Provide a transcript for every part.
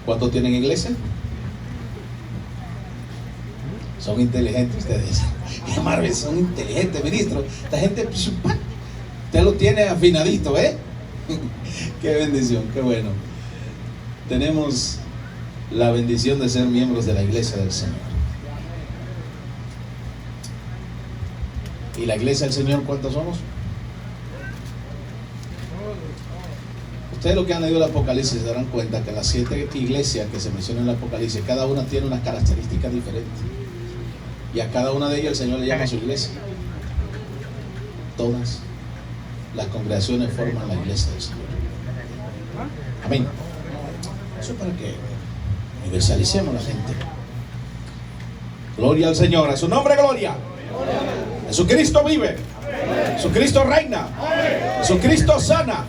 ¿Cuántos tienen iglesia? Son inteligentes ustedes. Qué Marvel, son inteligentes, ministro. Esta gente, usted lo tiene afinadito, ¿eh? Qué bendición, qué bueno. Tenemos la bendición de ser miembros de la iglesia del Señor. ¿Y la iglesia del Señor cuántos somos? Ustedes los que han leído el Apocalipsis se darán cuenta que las 7 iglesias que se mencionan en el Apocalipsis, cada una tiene unas características diferentes. Y a cada una de ellas el Señor le llama a su iglesia. Todas las congregaciones forman la iglesia del Señor. Amén. Eso es para que universalicemos la gente. Gloria al Señor. A su nombre, gloria. Jesucristo vive. Jesucristo reina. Jesucristo sana.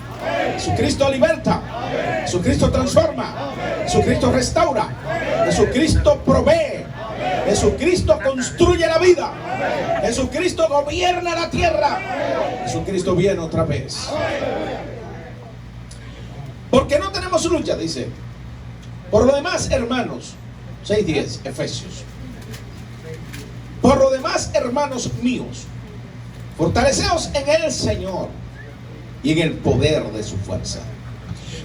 Jesucristo liberta. Jesucristo transforma. Jesucristo restaura. Jesucristo provee. Jesucristo construye la vida. Jesucristo gobierna la tierra. Jesucristo viene otra vez. Porque no tenemos lucha, dice. Por lo demás, hermanos, 6:10, Efesios. Por lo demás, hermanos míos, fortaleceos en el Señor y en el poder de su fuerza.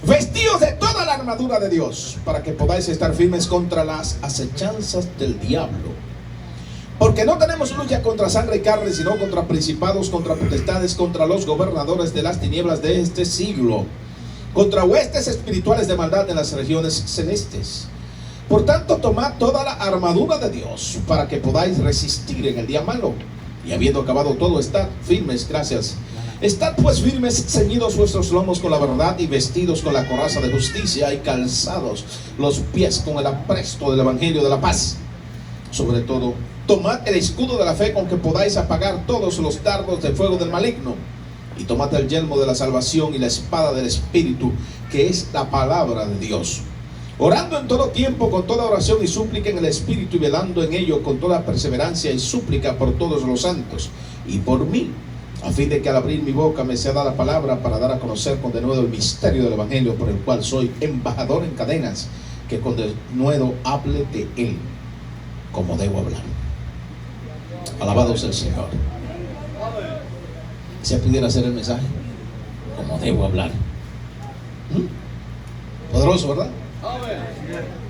Vestíos de toda la armadura de Dios, para que podáis estar firmes contra las acechanzas del diablo. Porque no tenemos lucha contra sangre y carne, sino contra principados, contra potestades, contra los gobernadores de las tinieblas de este siglo, contra huestes espirituales de maldad en las regiones celestes. Por tanto, tomad toda la armadura de Dios, para que podáis resistir en el día malo, y habiendo acabado todo, estad firmes. Gracias. Estad pues firmes, ceñidos vuestros lomos con la verdad, y vestidos con la coraza de justicia, y calzados los pies con el apresto del evangelio de la paz. Sobre todo, tomad el escudo de la fe, con que podáis apagar todos los dardos de fuego del maligno. Y tomad el yelmo de la salvación y la espada del Espíritu, que es la palabra de Dios. Orando en todo tiempo con toda oración y súplica en el Espíritu, y velando en ello con toda perseverancia y súplica por todos los santos y por mí, a fin de que al abrir mi boca me sea dada la palabra para dar a conocer con denuedo el misterio del Evangelio, por el cual soy embajador en cadenas, que con denuedo hable de él como debo hablar. Alabado sea el Señor. ¿Se pudiera hacer el mensaje? Como debo hablar. Poderoso, ¿verdad?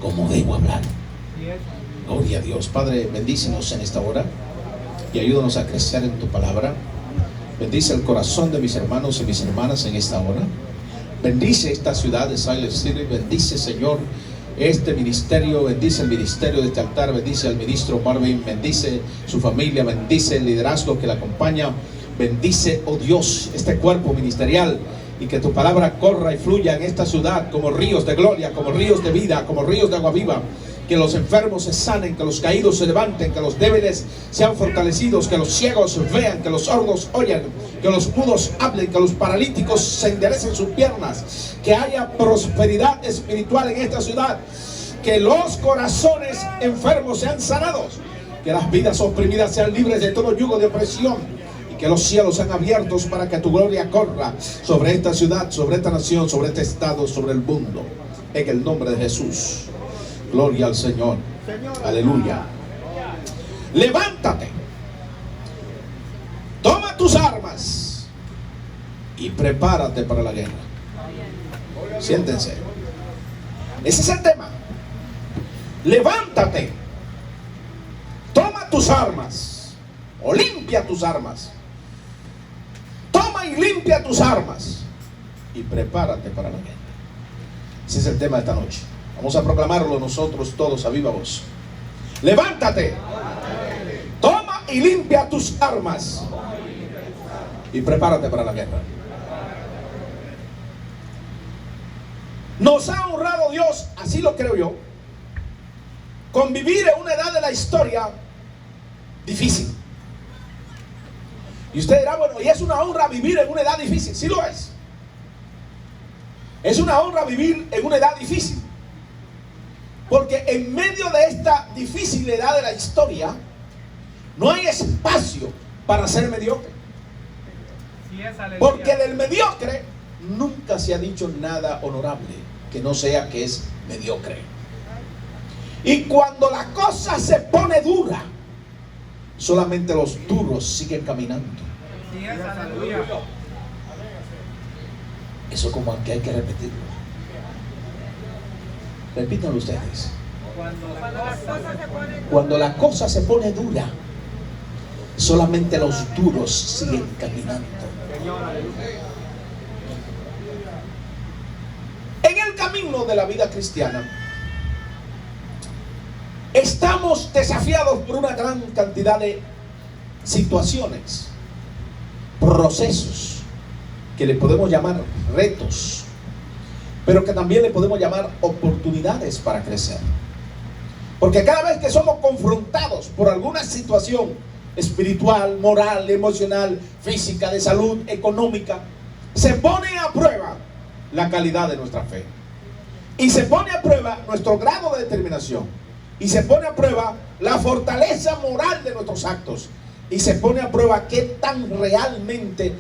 Como debo hablar. Gloria a Dios. Padre, bendícenos en esta hora y ayúdanos a crecer en tu palabra. Bendice el corazón de mis hermanos y mis hermanas en esta hora. Bendice esta ciudad de Silent City. Bendice, Señor, este ministerio. Bendice el ministerio de este altar. Bendice al ministro Marvin. Bendice su familia. Bendice el liderazgo que le acompaña. Bendice, oh Dios, este cuerpo ministerial, y que tu palabra corra y fluya en esta ciudad como ríos de gloria, como ríos de vida, como ríos de agua viva. Que los enfermos se sanen, que los caídos se levanten, que los débiles sean fortalecidos, que los ciegos vean, que los sordos oigan, que los mudos hablen, que los paralíticos se enderecen sus piernas, que haya prosperidad espiritual en esta ciudad, que los corazones enfermos sean sanados, que las vidas oprimidas sean libres de todo yugo de opresión, que los cielos sean abiertos para que tu gloria corra sobre esta ciudad, sobre esta nación, sobre este estado, sobre el mundo. En el nombre de Jesús. Gloria al Señor. Aleluya. Levántate. Toma tus armas y prepárate para la guerra. Siéntense. Ese es el tema. Levántate. Toma tus armas. O limpia tus armas. Toma y limpia tus armas y prepárate para la guerra. Ese es el tema de esta noche. Vamos a proclamarlo nosotros todos a viva voz. Levántate, toma y limpia tus armas y prepárate para la guerra. Nos ha honrado Dios, así lo creo yo, con vivir en una edad de la historia difícil. Y usted dirá, bueno, y es una honra vivir en una edad difícil. Sí lo es. Es una honra vivir en una edad difícil. Porque en medio de esta difícil edad de la historia, no hay espacio para ser mediocre. Porque del mediocre nunca se ha dicho nada honorable. que no sea que es mediocre. Y cuando la cosa se pone dura, solamente los duros siguen caminando. Eso como que hay que repetirlo. Repítanlo ustedes. Cuando la cosa se pone dura, solamente los duros siguen caminando. En el camino de la vida cristiana, estamos desafiados por una gran cantidad de situaciones, procesos, que le podemos llamar retos, pero que también le podemos llamar oportunidades para crecer. Porque cada vez que somos confrontados por alguna situación espiritual, moral, emocional, física, de salud, económica, se pone a prueba la calidad de nuestra fe. Y se pone a prueba nuestro grado de determinación. Y se pone a prueba la fortaleza moral de nuestros actos. Y se pone a prueba qué tan realmente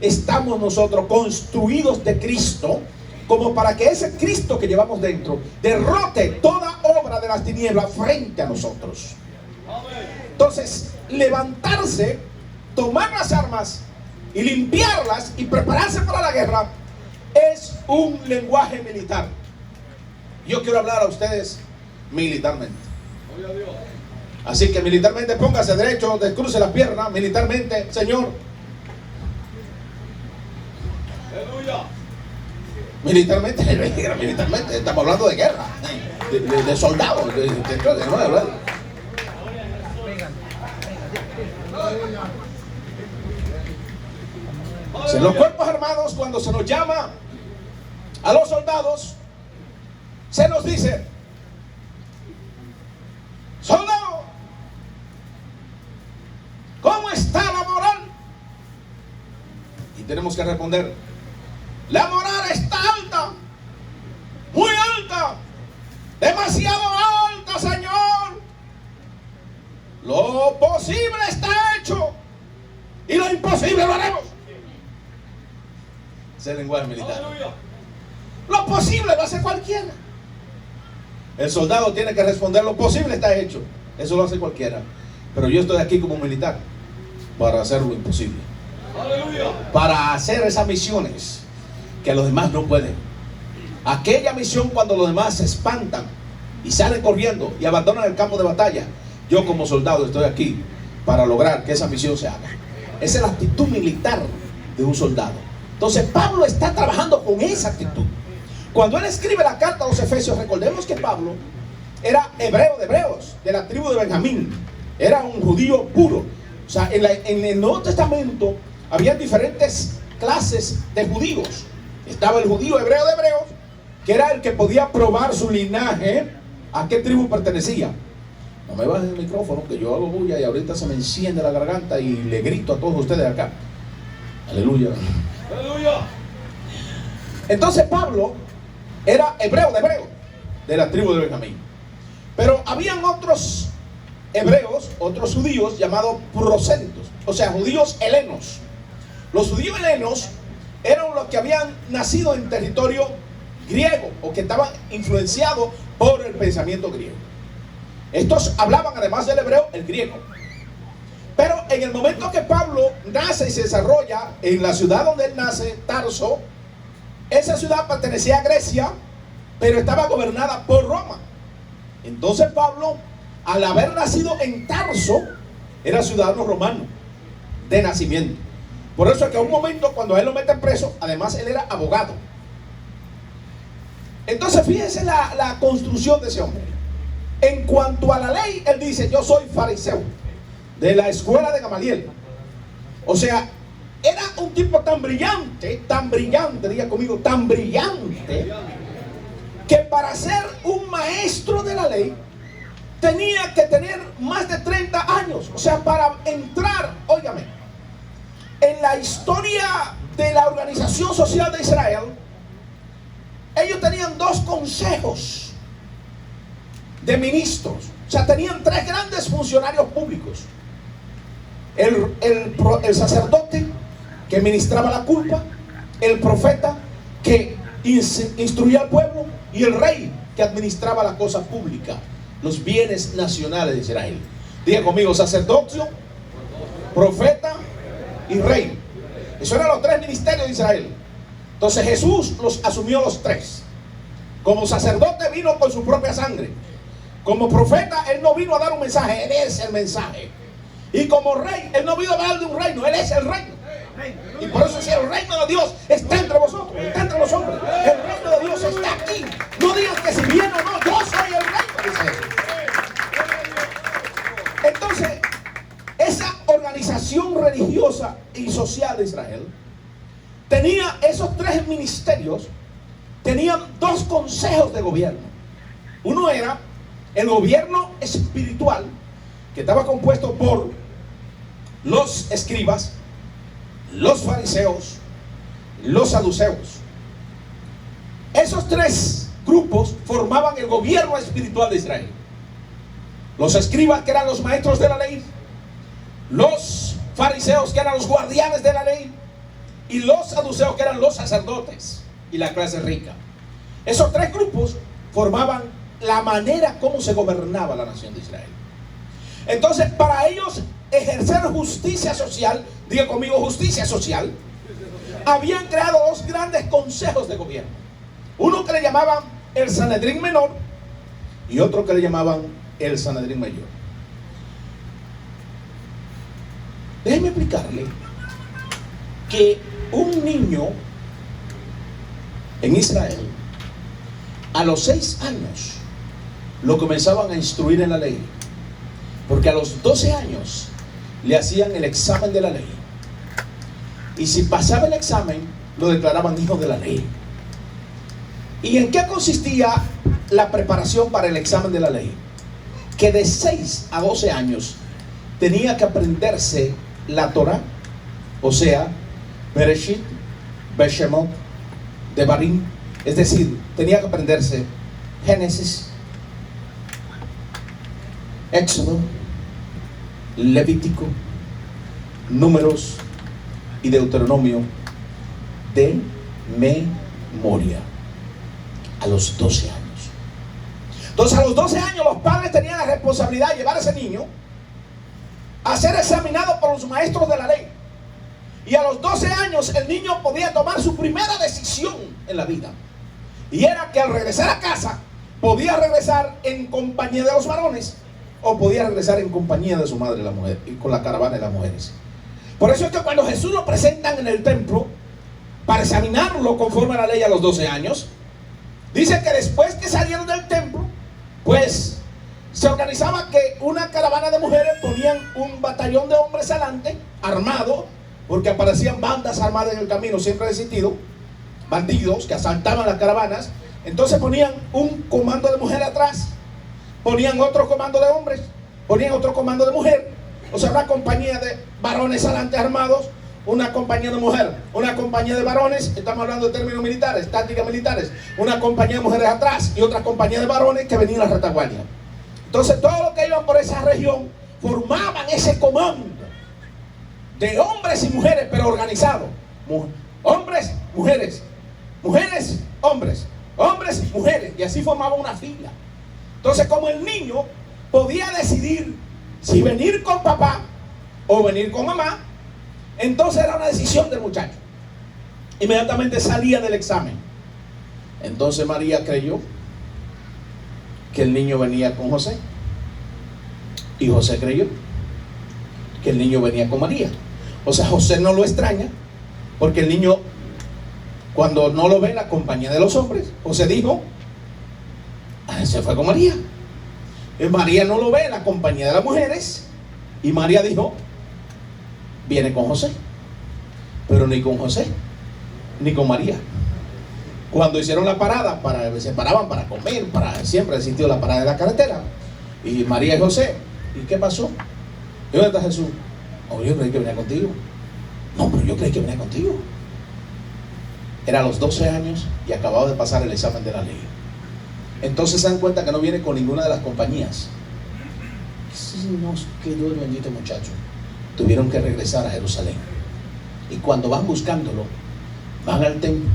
estamos nosotros construidos de Cristo, como para que ese Cristo que llevamos dentro derrote toda obra de las tinieblas frente a nosotros. Entonces, levantarse, tomar las armas y limpiarlas y prepararse para la guerra es un lenguaje militar. Yo quiero hablar a ustedes militarmente. Así que militarmente póngase derecho, descruce las piernas, militarmente, Señor. Militarmente, estamos hablando de guerra, de soldados, en los cuerpos armados, cuando se nos llama a los soldados, se nos dice: soldado, ¿cómo está la moral? Y tenemos que responder: la moral está alta, muy alta, demasiado alta, Señor. Lo posible está hecho y lo imposible lo haremos. Ese es el lenguaje militar. Lo posible lo hace cualquiera. El soldado tiene que responder: lo posible está hecho. Eso lo hace cualquiera. Pero yo estoy aquí como militar para hacer lo imposible. Para hacer esas misiones que los demás no pueden. Aquella misión cuando los demás se espantan y salen corriendo y abandonan el campo de batalla, yo como soldado estoy aquí para lograr que esa misión se haga. Esa es la actitud militar de un soldado. Entonces Pablo está trabajando con esa actitud. Cuando él escribe la carta a los Efesios, recordemos que Pablo era hebreo de hebreos, de la tribu de Benjamín. Era un judío puro. O sea, en el Nuevo Testamento había diferentes clases de judíos. Estaba el judío hebreo de hebreos, que era el que podía probar su linaje, a qué tribu pertenecía. No me bajen el micrófono, que yo hago bulla y ahorita se me enciende la garganta y le grito a todos ustedes acá. Aleluya. Aleluya. Entonces Pablo era hebreo de hebreos, de la tribu de Benjamín. Pero habían otros hebreos, otros judíos llamados prosélitos, o sea, judíos helenos. Los judíos helenos eran los que habían nacido en territorio griego o que estaban influenciados por el pensamiento griego. Estos hablaban, además del hebreo, el griego. Pero en el momento que Pablo nace y se desarrolla en la ciudad donde él nace, Tarso, esa ciudad pertenecía a Grecia, pero estaba gobernada por Roma. Entonces Pablo, al haber nacido en Tarso, era ciudadano romano de nacimiento. Por eso es que a un momento cuando a él lo meten preso, además él era abogado. Entonces fíjense la construcción de ese hombre. En cuanto a la ley, él dice: yo soy fariseo, de la escuela de Gamaliel. O sea, era un tipo tan brillante, diga conmigo, tan brillante, que para ser un maestro de la ley tenía que tener más de 30 años. O sea, para entrar, óigame, en la historia de la organización social de Israel, ellos tenían 2 consejos de ministros. O sea, tenían 3 grandes funcionarios públicos: el sacerdote que ministraba la culpa, el profeta que instruía al pueblo, y el rey que administraba la cosa pública, los bienes nacionales de Israel. Diga conmigo: sacerdocio, profeta y rey. Esos eran los tres ministerios de Israel. Entonces Jesús los asumió los tres. Como sacerdote vino con su propia sangre. Como profeta, él no vino a dar un mensaje, él es el mensaje. Y como rey, él no vino a hablar de un reino, él es el reino. Y por eso decía: el reino de Dios está entre vosotros, está entre los hombres. El reino de Dios está aquí. No digan que si viene o no, yo soy el reino, dice él. Entonces, esa organización religiosa y social de Israel tenía esos tres ministerios, tenían dos consejos de gobierno. Uno era el gobierno espiritual, que estaba compuesto por los escribas, los fariseos, los saduceos. Esos tres grupos formaban el gobierno espiritual de Israel. Los escribas, que eran los maestros de la ley, los fariseos, que eran los guardianes de la ley, y los saduceos, que eran los sacerdotes y la clase rica. Esos tres grupos formaban la manera como se gobernaba la nación de Israel. Entonces, para ellos ejercer justicia social, diga conmigo: justicia social, habían creado dos grandes consejos de gobierno. Uno que le llamaban el Sanedrín menor y otro que le llamaban el Sanedrín mayor. Déjeme explicarle que un niño en Israel, a los 6 años, lo comenzaban a instruir en la ley, porque a los 12 años le hacían el examen de la ley, y si pasaba el examen, lo declaraban hijo de la ley. ¿Y en qué consistía la preparación para el examen de la ley? Que de 6 a 12 años tenía que aprenderse la Torah, o sea, Bereshit, Beshemot, Devarim. Es decir, tenía que aprenderse Génesis, Éxodo, Levítico, Números y Deuteronomio de memoria a los 12 años. Entonces, a los 12 años los padres tenían la responsabilidad de llevar a ese niño a ser examinado por los maestros de la ley. Y a los 12 años el niño podía tomar su primera decisión en la vida, y era que al regresar a casa podía regresar en compañía de los varones, o podía regresar en compañía de su madre, la mujer, y con la caravana de las mujeres. Por eso es que cuando Jesús lo presentan en el templo para examinarlo conforme a la ley a los 12 años, dice que después que salieron del templo, pues se organizaba que una caravana de mujeres ponían un batallón de hombres adelante, armado, porque aparecían bandas armadas en el camino, siempre ha existido bandidos que asaltaban las caravanas. Entonces ponían un comando de mujeres atrás, ponían otro comando de hombres, ponían otro comando de mujer. O sea, una compañía de varones adelante armados, una compañía de mujeres, una compañía de varones, estamos hablando de términos militares, tácticas militares, una compañía de mujeres atrás y otra compañía de varones que venían a la retaguardia. Entonces todos los que iban por esa región formaban ese comando de hombres y mujeres, pero organizado. Hombres, mujeres, mujeres, hombres, hombres, mujeres, y así formaban una fila. Entonces, como el niño podía decidir si venir con papá o venir con mamá, entonces era una decisión del muchacho. Inmediatamente salía del examen. Entonces María creyó que el niño venía con José, y José creyó que el niño venía con María. O sea, José no lo extraña, porque el niño, cuando no lo ve en la compañía de los hombres, José dijo: se fue con María. Y María no lo ve en la compañía de las mujeres, y María dijo: viene con José. Pero ni con José ni con María. Cuando hicieron la parada, se paraban para comer, siempre existió la parada de la carretera, y María y José: ¿y qué pasó? ¿Y dónde está Jesús? Oh, yo creí que venía contigo. No, pero yo creí que venía contigo. Era a los 12 años y acababa de pasar el examen de la ley. Entonces se dan cuenta que no viene con ninguna de las compañías. Sí, nos quedó el bendito muchacho. Tuvieron que regresar a Jerusalén. Y cuando van buscándolo, van al templo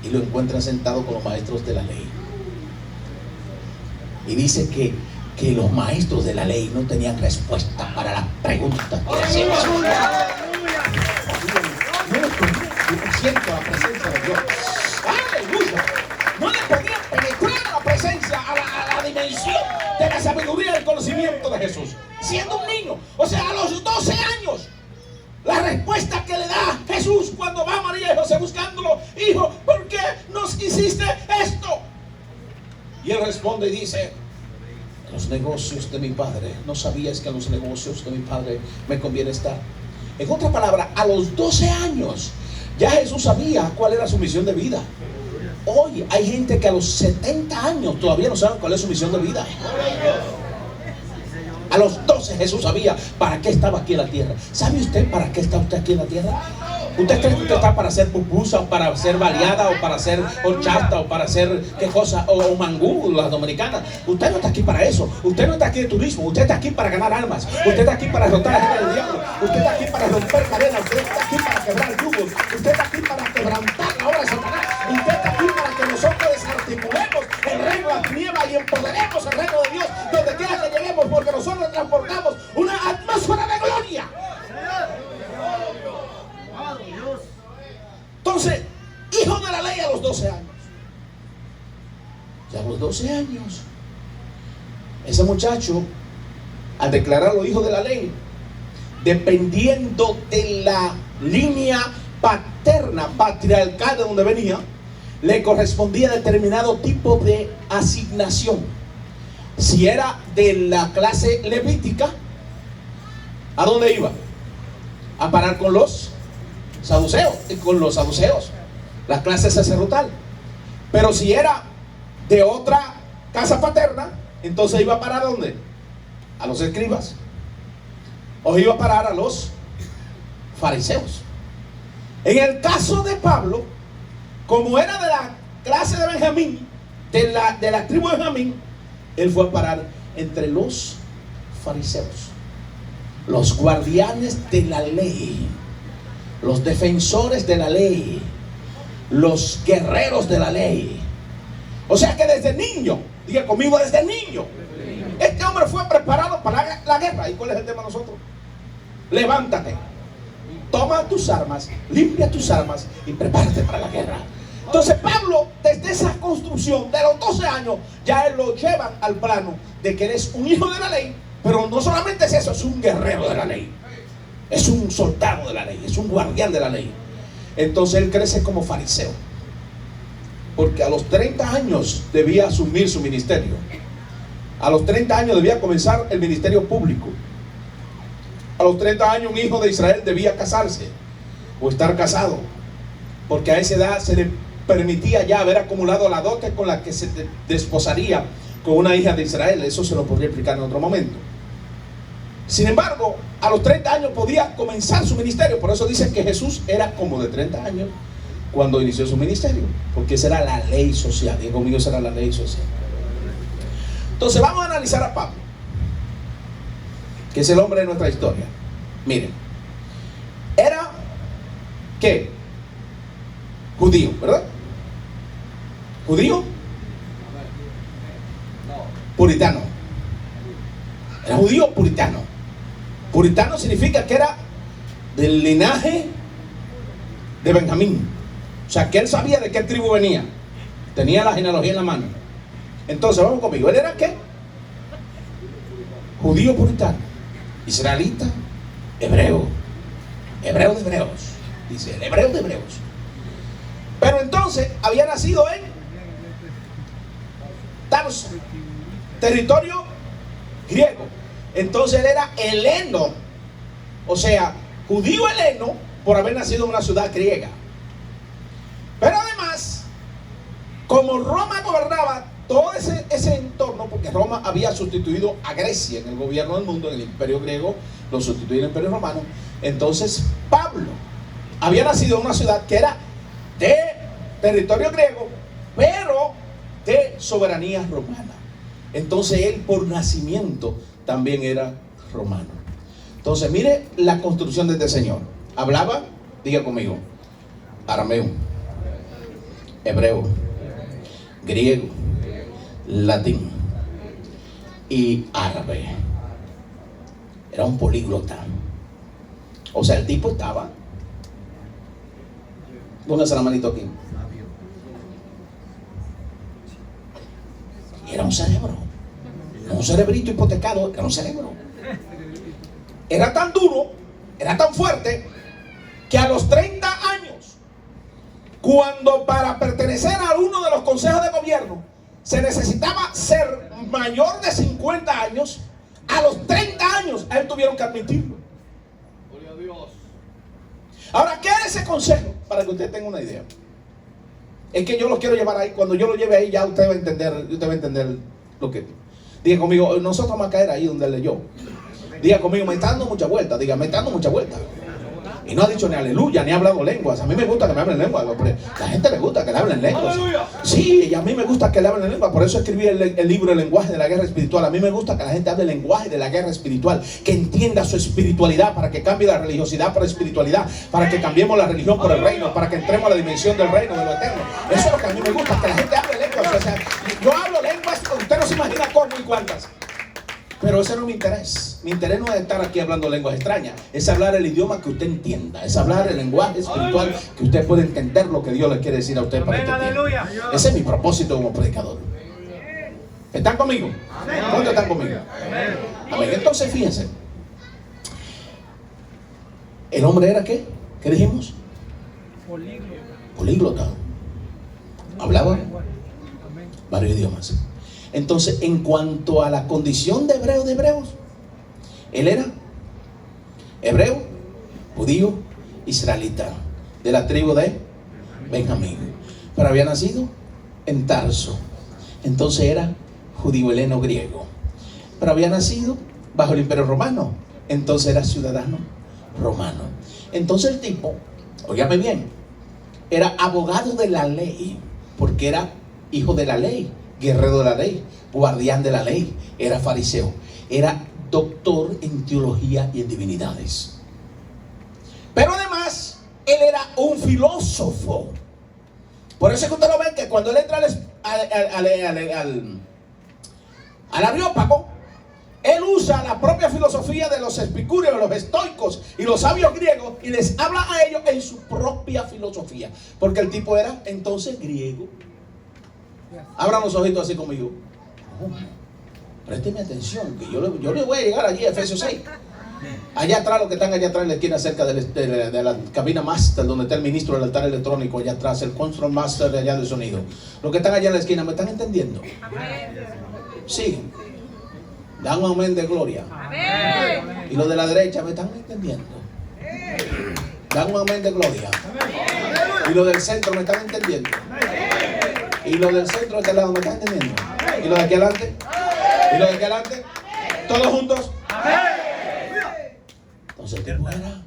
y lo encuentra sentado con los maestros de la ley. Y dice que los maestros de la ley no tenían respuesta para las preguntas que le hacían. No siento la presencia de Dios. ¡Aleluya! No le podían penetrar a la presencia, a la dimensión de la sabiduría y el conocimiento de Jesús, siendo un niño. O sea, a los 12 años, la respuesta que le da Jesús cuando va María y José buscándolo: hijo, ¿por qué nos hiciste esto? Y él responde y dice: los negocios de mi padre. ¿No sabías que en los negocios de mi padre me conviene estar? En otra palabra, a los 12 años ya Jesús sabía cuál era su misión de vida. Hoy hay gente que a los 70 años todavía no saben cuál es su misión de vida. A los 12 Jesús sabía para qué estaba aquí en la tierra. ¿Sabe usted para qué está usted aquí en la tierra? ¿Usted cree que usted está para hacer pupusa, o para ser baleada, o para hacer horchata, o para hacer qué cosa, o mangú, las dominicanas? Usted no está aquí para eso. Usted no está aquí de turismo. Usted está aquí para ganar almas. Usted está aquí para derrotar a la gente del diablo. Usted está aquí para romper cadenas. Usted está aquí para quebrar yugos. Usted está aquí para quebrantar la obra de Satanás. Usted está aquí para que nosotros desarticulemos el reino de la tiniebla y empoderemos el reino de Dios donde quiera que lleguemos, porque nosotros transportamos una atmósfera de gloria. Entonces, hijo de la ley a los 12 años. Ya a los 12 años, ese muchacho, al declararlo hijo de la ley, dependiendo de la línea paterna, patriarcal de donde venía, le correspondía determinado tipo de asignación. Si era de la clase levítica, ¿a dónde iba? A parar con los saduceos, la clase sacerdotal. Pero si era de otra casa paterna, entonces iba a parar ¿a dónde? A los escribas, o iba a parar a los fariseos. En el caso de Pablo, como era de la clase de Benjamín, de la tribu de Benjamín, él fue a parar entre los fariseos, los guardianes de la ley, los defensores de la ley, los guerreros de la ley. O sea que desde niño, diga conmigo, desde niño, este hombre fue preparado para la guerra. ¿Y cuál es el tema de nosotros? Levántate, toma tus armas, limpia tus armas y prepárate para la guerra. Entonces Pablo, desde esa construcción de los 12 años, ya él lo llevan al plano de que eres un hijo de la ley. Pero no solamente es eso, es un guerrero de la ley, es un soldado de la ley, es un guardián de la ley. Entonces él crece como fariseo, porque a los 30 años debía asumir su ministerio. A los 30 años debía comenzar el ministerio público. A los 30 años un hijo de Israel debía casarse o estar casado, porque a esa edad se le permitía ya haber acumulado la dote con la que se desposaría con una hija de Israel. Eso se lo podría explicar en otro momento. Sin embargo, a los 30 años podía comenzar su ministerio. Por eso dicen que Jesús era como de 30 años cuando inició su ministerio, porque esa era la ley social. Y conmigo esa era la ley social. Entonces vamos a analizar a Pablo, que es el hombre de nuestra historia. Miren, era ¿qué? Judío, ¿verdad? ¿Judío? Puritano. Era judío puritano. Puritano significa que era del linaje de Benjamín. O sea, que él sabía de qué tribu venía. Tenía la genealogía en la mano. Entonces, vamos conmigo. ¿Él era qué? Judío puritano. Israelita. Hebreo. Hebreo de hebreos. Dice, el hebreo de hebreos. Pero entonces, había nacido en Tarso, territorio griego. Entonces él era heleno, o sea, judío heleno, por haber nacido en una ciudad griega. Pero además, como Roma gobernaba todo ese entorno, porque Roma había sustituido a Grecia en el gobierno del mundo, en el imperio griego lo sustituyó el imperio romano. Entonces Pablo había nacido en una ciudad que era de territorio griego, pero de soberanía romana. Entonces él por nacimiento también era romano. Entonces mire la construcción de este señor. Hablaba, diga conmigo, arameo, hebreo, griego, latín y árabe. Era un políglota. O sea, el tipo estaba... ¿Dónde está la manito aquí? Era un cerebro. No un cerebrito hipotecado, era un cerebro. Era tan duro, era tan fuerte, que a los 30 años, cuando para pertenecer a uno de los consejos de gobierno se necesitaba ser mayor de 50 años, a los 30 años a él tuvieron que admitirlo. Ahora, ¿qué es ese consejo? Para que usted tenga una idea. Es que yo lo quiero llevar ahí. Cuando yo lo lleve ahí, ya usted va a entender lo que... Diga conmigo, nosotros vamos a caer ahí donde él leyó. Diga conmigo, me está dando mucha vuelta. Diga, me está dando mucha vuelta. Y no ha dicho ni aleluya, ni ha hablado lenguas. A mí me gusta que me hablen lenguas. La gente le gusta que le hablen lenguas. Sí, y a mí me gusta que le hablen lenguas. Por eso escribí el libro El lenguaje de la guerra espiritual. A mí me gusta que la gente hable el lenguaje de la guerra espiritual, que entienda su espiritualidad, para que cambie la religiosidad por espiritualidad, para que cambiemos la religión por el reino, para que entremos a la dimensión del reino, de lo eterno. Eso es lo que a mí me gusta, que la gente hable lenguas. O sea, yo hablo lenguas, usted no se imagina cómo y cuántas. Pero ese no es mi interés. Mi interés no es estar aquí hablando lenguas extrañas. Es hablar el idioma que usted entienda. Es hablar el lenguaje espiritual que usted pueda entender lo que Dios le quiere decir a usted para este tiempo. Ese es mi propósito como predicador. ¿Están conmigo? ¿Cuántos están conmigo? Amén. Entonces fíjense. ¿El hombre era qué? ¿Qué dijimos? Políglota. Hablaba varios idiomas. Entonces, en cuanto a la condición de hebreos, él era hebreo, judío, israelita, de la tribu de Benjamín. Pero había nacido en Tarso. Entonces era judío heleno griego. Pero había nacido bajo el imperio romano. Entonces era ciudadano romano. Entonces el tipo, óigame bien, era abogado de la ley, porque era hijo de la ley, guerrero de la ley, guardián de la ley, era fariseo, era doctor en teología y en divinidades. Pero además, él era un filósofo. Por eso es que usted lo ve que cuando él entra al Areópago, él usa la propia filosofía de los epicúreos, los estoicos y los sabios griegos, y les habla a ellos en su propia filosofía, porque el tipo era entonces griego. Abran los ojitos así conmigo. Présteme atención, que yo le voy a llegar allí a Efesios 6. Allá atrás, los que están allá atrás en la esquina cerca de la cabina master, donde está el ministro del altar electrónico, allá atrás, el control master de allá del sonido. Los que están allá en la esquina, ¿me están entendiendo? Sí. Dan un amén de gloria. Y los de la derecha, ¿me están entendiendo? Dan un amén de gloria. Y los del centro, ¿me están entendiendo? Y los del centro de este lado, ¿me están entendiendo? Y los de aquí adelante. Y los de aquí adelante. Todos juntos. Entonces el tipo era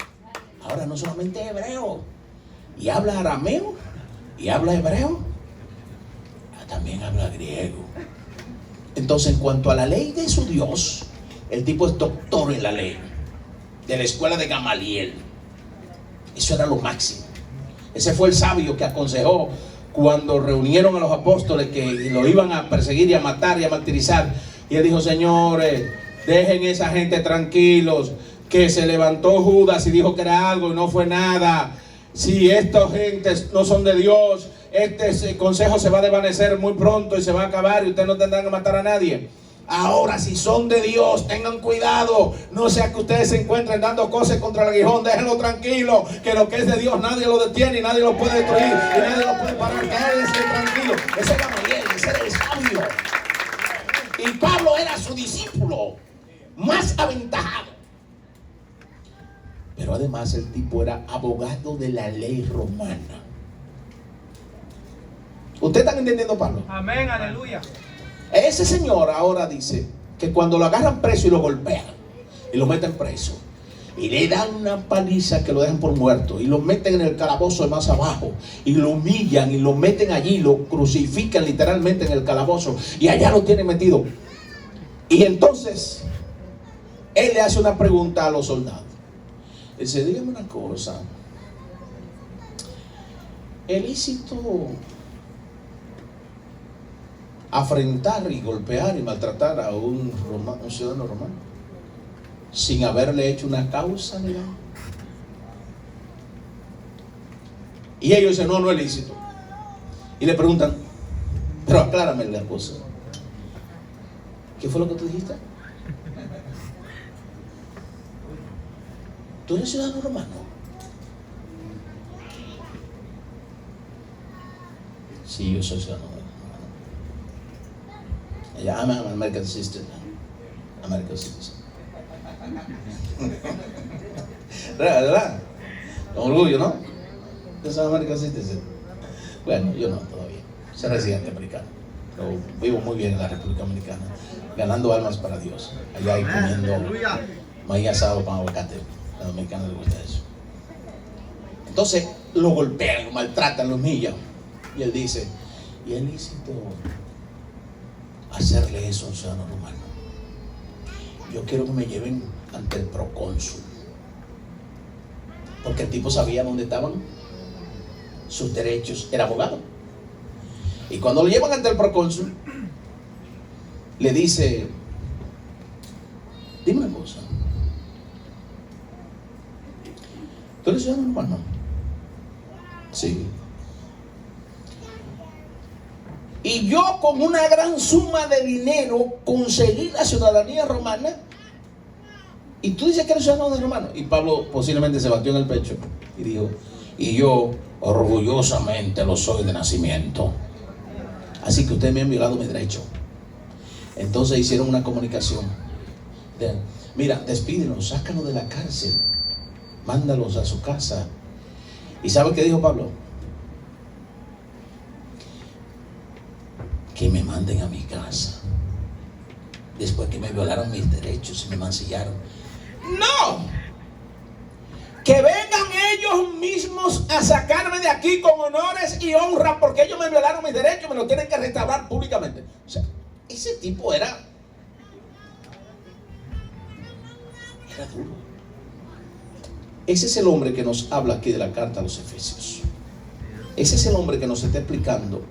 ahora no solamente hebreo, y habla arameo, y habla hebreo, también habla griego. Entonces, en cuanto a la ley de su Dios, el tipo es doctor en la ley, de la escuela de Gamaliel. Eso era lo máximo. Ese fue el sabio que aconsejó cuando reunieron a los apóstoles que lo iban a perseguir y a matar y a martirizar. Y él dijo: señores, dejen esa gente tranquilos, que se levantó Judas y dijo que era algo y no fue nada. Si estas gentes no son de Dios, este consejo se va a desvanecer muy pronto y se va a acabar y ustedes no tendrán que matar a nadie. Ahora, si son de Dios, tengan cuidado, no sea que ustedes se encuentren dando cosas contra el aguijón. Déjenlo tranquilo, que lo que es de Dios nadie lo detiene y nadie lo puede destruir y nadie lo puede parar. Quédense tranquilo. Ese era Gamaliel, ese era el sabio. Y Pablo era su discípulo más aventajado. Pero además el tipo era abogado de la ley romana. ¿Ustedes están entendiendo, Pablo? Amén, aleluya. Ese señor ahora dice que cuando lo agarran preso y lo golpean y lo meten preso y le dan una paliza que lo dejan por muerto y lo meten en el calabozo de más abajo y lo humillan y lo meten allí, lo crucifican literalmente en el calabozo y allá lo tienen metido. Y entonces él le hace una pregunta a los soldados. Él dice: dígame una cosa, ¿es lícito afrentar y golpear y maltratar a un ciudadano romano sin haberle hecho una causa legal? Y ellos dicen, no, no es lícito. Y le preguntan, pero aclárame la cosa. ¿Qué fue lo que tú dijiste? ¿Tú eres ciudadano romano? Sí, yo soy ciudadano romano. I'm an American citizen. American citizen. ¿Verdad? Con orgullo, ¿no? Yo soy American citizen. Bueno, yo no, todavía. Soy residente americano. Pero vivo muy bien en la República Dominicana, ganando almas para Dios. Allá y comiendo maíz asado con aguacate. A los dominicanos les gusta eso. Entonces lo golpean, lo maltratan, lo humillan. Y él dice, ¿y es lícito hacerle eso a un ciudadano romano? Yo quiero que me lleven ante el procónsul, porque el tipo sabía dónde estaban sus derechos, era abogado. Y cuando lo llevan ante el procónsul, le dice, dime una cosa, ¿tú eres ciudadano romano? Sí. Y yo con una gran suma de dinero conseguí la ciudadanía romana. Y tú dices que eres ciudadano romano. Y Pablo posiblemente se batió en el pecho y dijo, y yo orgullosamente lo soy de nacimiento. Así que ustedes me han violado mi derecho. Entonces hicieron una comunicación. Mira, despídenos, sácanos de la cárcel, mándalos a su casa. ¿Y sabe qué dijo Pablo? Que me manden a mi casa después que me violaron mis derechos y me mancillaron. ¡No! Que vengan ellos mismos a sacarme de aquí con honores y honra, porque ellos me violaron mis derechos, me lo tienen que restaurar públicamente. O sea, ese tipo era duro. Ese es el hombre que nos habla aquí de la carta a los Efesios. Ese es el hombre que nos está explicando